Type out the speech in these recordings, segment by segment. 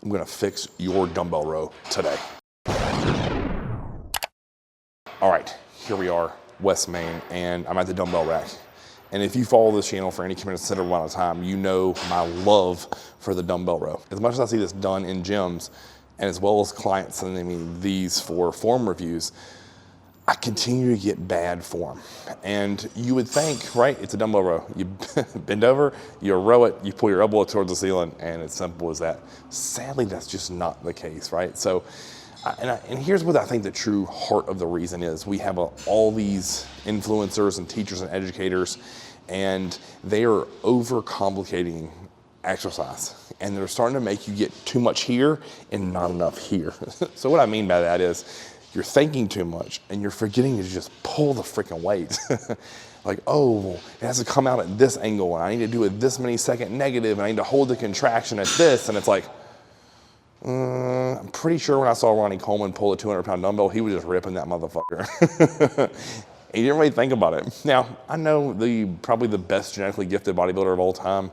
I'm gonna fix your dumbbell row today. All right, here we are, West Main, and I'm at the dumbbell rack. And if you follow this channel for any considerable amount of time, you know my love for the dumbbell row. As much as I see this done in gyms, and as well as clients sending me these for form reviews, I continue to get bad form. And you would think, right, it's a dumbbell row. You bend over, you row it, you pull your elbow towards the ceiling, and it's simple as that. Sadly, that's just not the case, right? So, and here's what I think the true heart of the reason is. We have all these influencers and teachers and educators, and they are overcomplicating exercise. And they're starting to make you get too much here and not enough here. So what I mean by that is, you're thinking too much and you're forgetting to just pull the freaking weight. Like, oh, it has to come out at this angle and I need to do it this many second negative and I need to hold the contraction at this. And it's like, I'm pretty sure when I saw Ronnie Coleman pull a 200-pound dumbbell, he was just ripping that motherfucker. He didn't really think about it. Now, I know probably the best genetically gifted bodybuilder of all time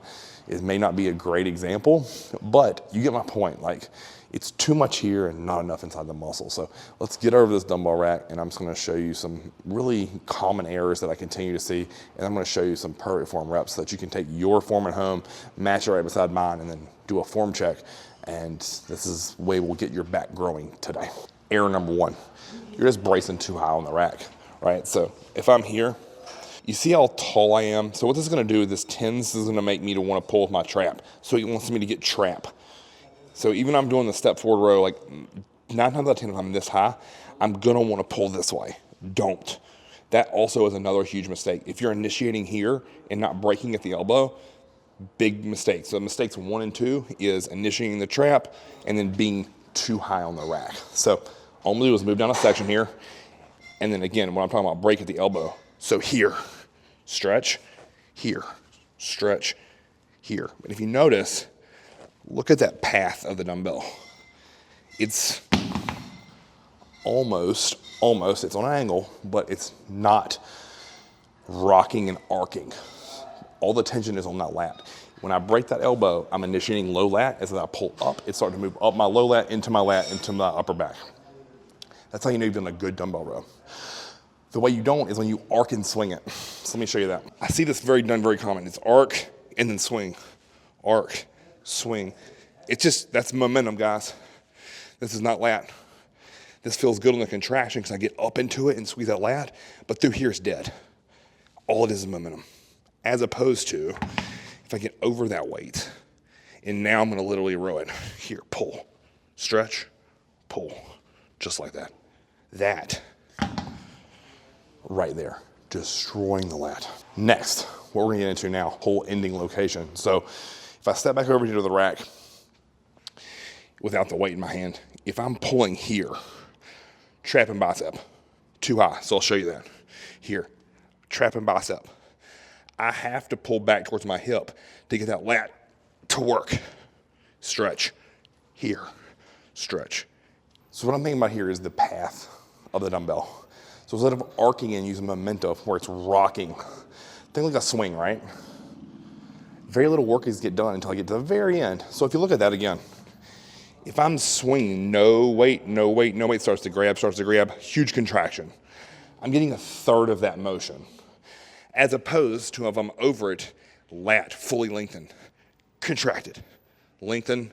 may not be a great example, but you get my point. Like, it's too much here and not enough inside the muscle. So let's get over this dumbbell rack, and I'm just gonna show you some really common errors that I continue to see, and I'm gonna show you some perfect form reps so that you can take your form at home, match it right beside mine, and then do a form check. And this is the way we'll get your back growing today. Error number one, you're just bracing too high on the rack, right? So if I'm here, you see how tall I am? So what this is gonna do is this is gonna make me to wanna pull with my trap. So he wants me to get trap. So even I'm doing the step forward row, like 9 times out of 10 if I'm this high, I'm gonna wanna pull this way. Don't. That also is another huge mistake. If you're initiating here and not breaking at the elbow, big mistake. So mistakes 1 and 2 is initiating the trap and then being too high on the rack. So all I'm gonna do is move down a section here. And then again, when I'm talking about break at the elbow, so here, stretch, here, stretch, here. But if you notice, look at that path of the dumbbell. It's almost, it's on an angle, but it's not rocking and arcing. All the tension is on that lat. When I break that elbow, I'm initiating low lat. As I pull up, it's starting to move up my low lat, into my upper back. That's how you know you've done a good dumbbell row. The way you don't is when you arc and swing it. So let me show you that. I see this very common. It's arc and then swing, arc, swing. It's just, that's momentum, guys. This is not lat. This feels good on the contraction because I get up into it and squeeze that lat, but through here it's dead. All it is momentum. As opposed to, if I get over that weight, and now I'm gonna literally row it. Here, pull, stretch, pull, just like that. That, right there, destroying the lat. Next, what we're gonna get into now, whole ending location. So if I step back over here to the rack without the weight in my hand, if I'm pulling here, trap and bicep, too high, so I'll show you that. Here, trap and bicep. I have to pull back towards my hip to get that lat to work. Stretch, here, stretch. So what I'm thinking about here is the path of the dumbbell. So instead of arcing and using momentum where it's rocking, think like a swing, right? Very little work is get done until I get to the very end. So if you look at that again, if I'm swinging, no weight, starts to grab, huge contraction. I'm getting a third of that motion. As opposed to if I'm over it, lat fully lengthened, contracted, lengthen,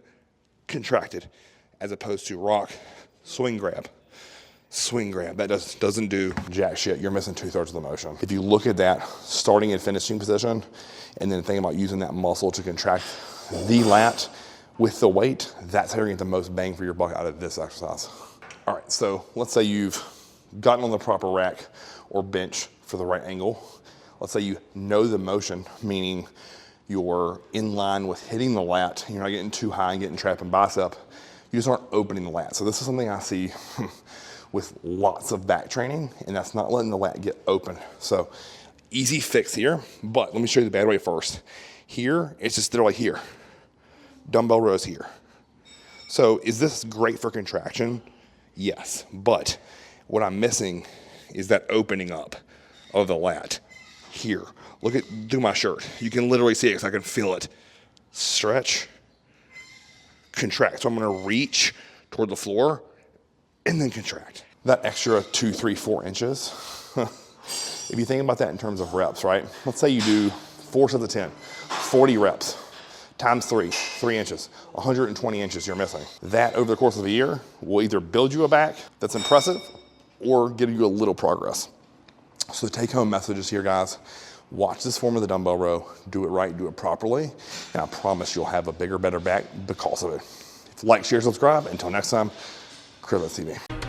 contracted, as opposed to rock, swing grab. That doesn't do jack shit. You're missing 2/3 of the motion. If you look at that starting and finishing position, and then think about using that muscle to contract the lat with the weight, that's how you're gonna get the most bang for your buck out of this exercise. All right, so let's say you've gotten on the proper rack or bench for the right angle. Let's say you know the motion, meaning you're in line with hitting the lat, you're not getting too high and getting trap and bicep, you just aren't opening the lat. So this is something I see with lots of back training, and that's not letting the lat get open. So easy fix here, but let me show you the bad way first. Here, it's just literally here. Dumbbell rows here. So is this great for contraction? Yes, but what I'm missing is that opening up of the lat here. Look through my shirt. You can literally see it because I can feel it. Stretch, contract. So I'm gonna reach toward the floor and then contract. That extra 2, 3, 4 inches, if you think about that in terms of reps, right? Let's say you do 4 sets of 10, 40 reps, times 3 inches, 120 inches you're missing. That over the course of a year will either build you a back that's impressive or give you a little progress. So the take home message is here, guys. Watch this form of the dumbbell row, do it right, do it properly, and I promise you'll have a bigger, better back because of it. Like, share, subscribe. Until next time, Chris TV.